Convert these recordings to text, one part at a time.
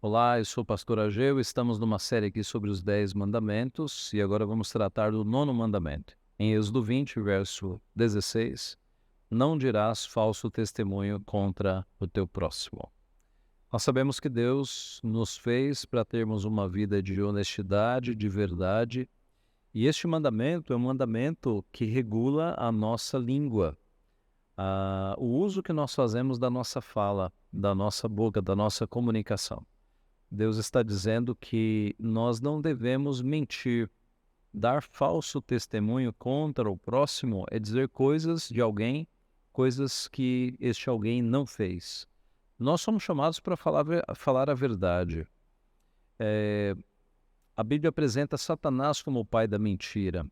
Olá, eu sou o pastor Ageu, estamos numa série aqui sobre os 10 mandamentos e agora vamos tratar do nono mandamento. Em Êxodo 20, verso 16, não dirás falso testemunho contra o teu próximo. Nós sabemos que Deus nos fez para termos uma vida de honestidade, de verdade, e este mandamento é um mandamento que regula a nossa língua, o uso que nós fazemos da nossa fala, da nossa boca, da nossa comunicação. Deus está dizendo que nós não devemos mentir. Dar falso testemunho contra o próximo é dizer coisas de alguém, coisas que este alguém não fez. Nós somos chamados para falar a verdade. A Bíblia apresenta Satanás como o pai da mentira.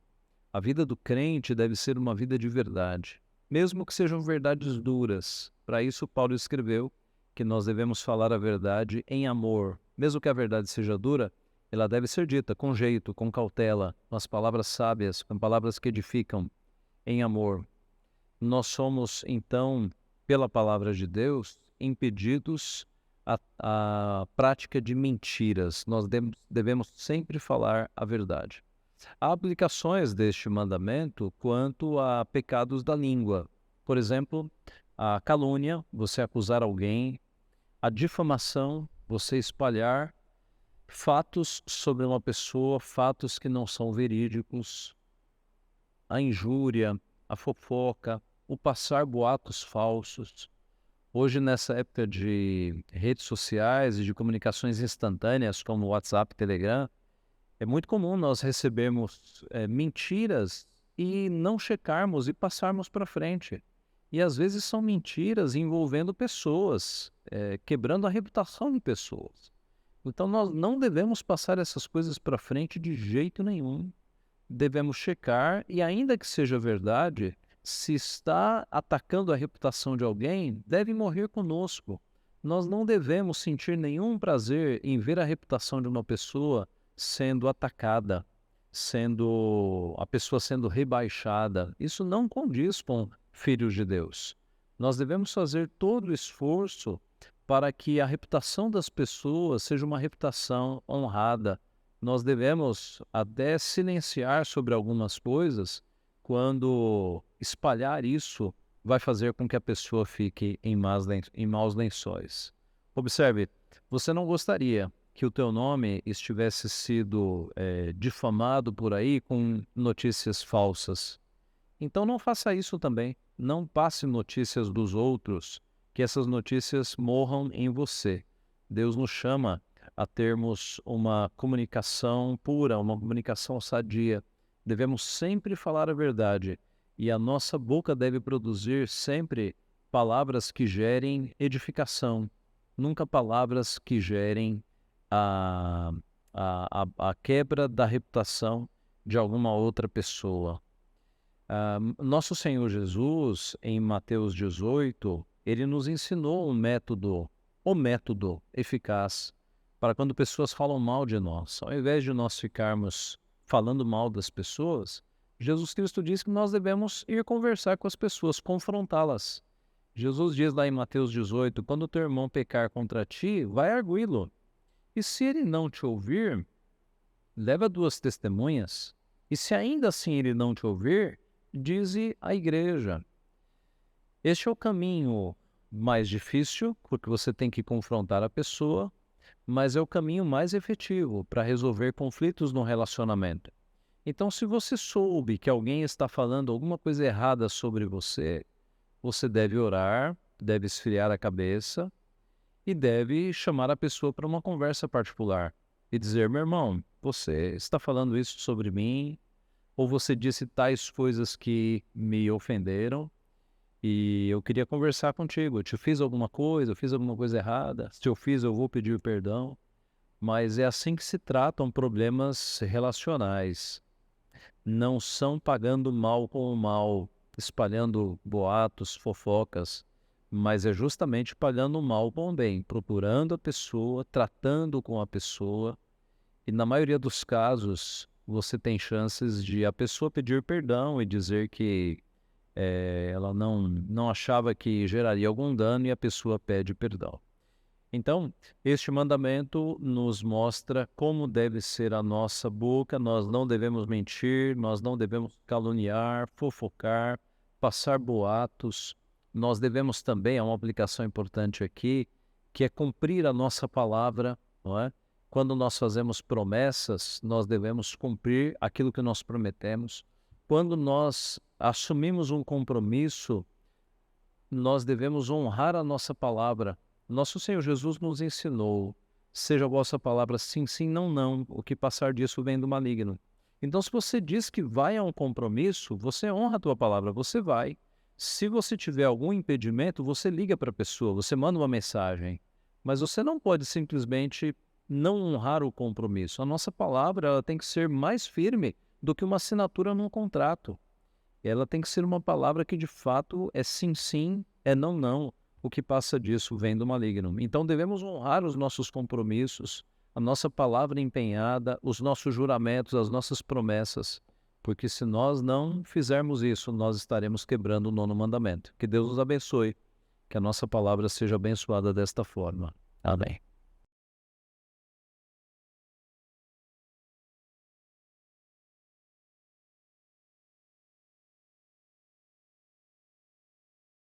A vida do crente deve ser uma vida de verdade, mesmo que sejam verdades duras. Para isso, Paulo escreveu que nós devemos falar a verdade em amor. Mesmo que a verdade seja dura, ela deve ser dita com jeito, com cautela, com as palavras sábias, com palavras que edificam, em amor. Nós somos, então, pela palavra de Deus, impedidos a prática de mentiras. Nós devemos sempre falar a verdade. Há aplicações deste mandamento quanto a pecados da língua. Por exemplo, a calúnia, você acusar alguém; a difamação, você espalhar fatos sobre uma pessoa, fatos que não são verídicos; a injúria, a fofoca, o passar boatos falsos. Hoje, nessa época de redes sociais e de comunicações instantâneas, como WhatsApp, Telegram, é muito comum nós recebermos mentiras e não checarmos e passarmos para frente. E às vezes são mentiras envolvendo pessoas, quebrando a reputação de pessoas. Então nós não devemos passar essas coisas para frente de jeito nenhum. Devemos checar e, ainda que seja verdade, se está atacando a reputação de alguém, deve morrer conosco. Nós não devemos sentir nenhum prazer em ver a reputação de uma pessoa sendo atacada, a pessoa sendo rebaixada. Isso não condiz com filhos de Deus. Nós devemos fazer todo o esforço para que a reputação das pessoas seja uma reputação honrada. Nós devemos até silenciar sobre algumas coisas quando espalhar isso vai fazer com que a pessoa fique em maus lençóis. Observe, você não gostaria que o teu nome estivesse sido difamado por aí com notícias falsas. Então não faça isso também. Não passe notícias dos outros, que essas notícias morram em você. Deus nos chama a termos uma comunicação pura, uma comunicação sadia. Devemos sempre falar a verdade e a nossa boca deve produzir sempre palavras que gerem edificação, nunca palavras que gerem a, a quebra da reputação de alguma outra pessoa. Nosso Senhor Jesus, em Mateus 18, ele nos ensinou o método eficaz para quando pessoas falam mal de nós. Ao invés de nós ficarmos falando mal das pessoas, Jesus Cristo diz que nós devemos ir conversar com as pessoas, confrontá-las. Jesus diz lá em Mateus 18, quando teu irmão pecar contra ti, vai arguí-lo. E se ele não te ouvir, leva duas testemunhas. E se ainda assim ele não te ouvir, dize à igreja. Este é o caminho mais difícil, porque você tem que confrontar a pessoa, mas é o caminho mais efetivo para resolver conflitos no relacionamento. Então, se você soube que alguém está falando alguma coisa errada sobre você, você deve orar, deve esfriar a cabeça e deve chamar a pessoa para uma conversa particular e dizer: meu irmão, você está falando isso sobre mim, ou você disse tais coisas que me ofenderam e eu queria conversar contigo. Eu te fiz alguma coisa, eu fiz alguma coisa errada? Se eu fiz, eu vou pedir perdão. Mas é assim que se tratam problemas relacionais. Não são pagando mal com o mal, espalhando boatos, fofocas, mas é justamente pagando o mal com o bem, procurando a pessoa, tratando com a pessoa, e na maioria dos casos você tem chances de a pessoa pedir perdão e dizer que ela não achava que geraria algum dano, e a pessoa pede perdão. Então, este mandamento nos mostra como deve ser a nossa boca. Nós não devemos mentir, nós não devemos caluniar, fofocar, passar boatos. Nós devemos também, há uma aplicação importante aqui, que é cumprir a nossa palavra, não é? Quando nós fazemos promessas, nós devemos cumprir aquilo que nós prometemos. Quando nós assumimos um compromisso, nós devemos honrar a nossa palavra. Nosso Senhor Jesus nos ensinou: seja a vossa palavra sim, sim, não, não. O que passar disso vem do maligno. Então, se você diz que vai a um compromisso, você honra a tua palavra, você vai. Se você tiver algum impedimento, você liga para a pessoa, você manda uma mensagem. Mas você não pode simplesmente não honrar o compromisso. A nossa palavra, ela tem que ser mais firme do que uma assinatura num contrato. Ela tem que ser uma palavra que de fato é sim, sim, é não, não. O que passa disso vem do maligno. Então devemos honrar os nossos compromissos, a nossa palavra empenhada, os nossos juramentos, as nossas promessas, porque se nós não fizermos isso, nós estaremos quebrando o nono mandamento. Que Deus nos abençoe, que a nossa palavra seja abençoada desta forma. Amém.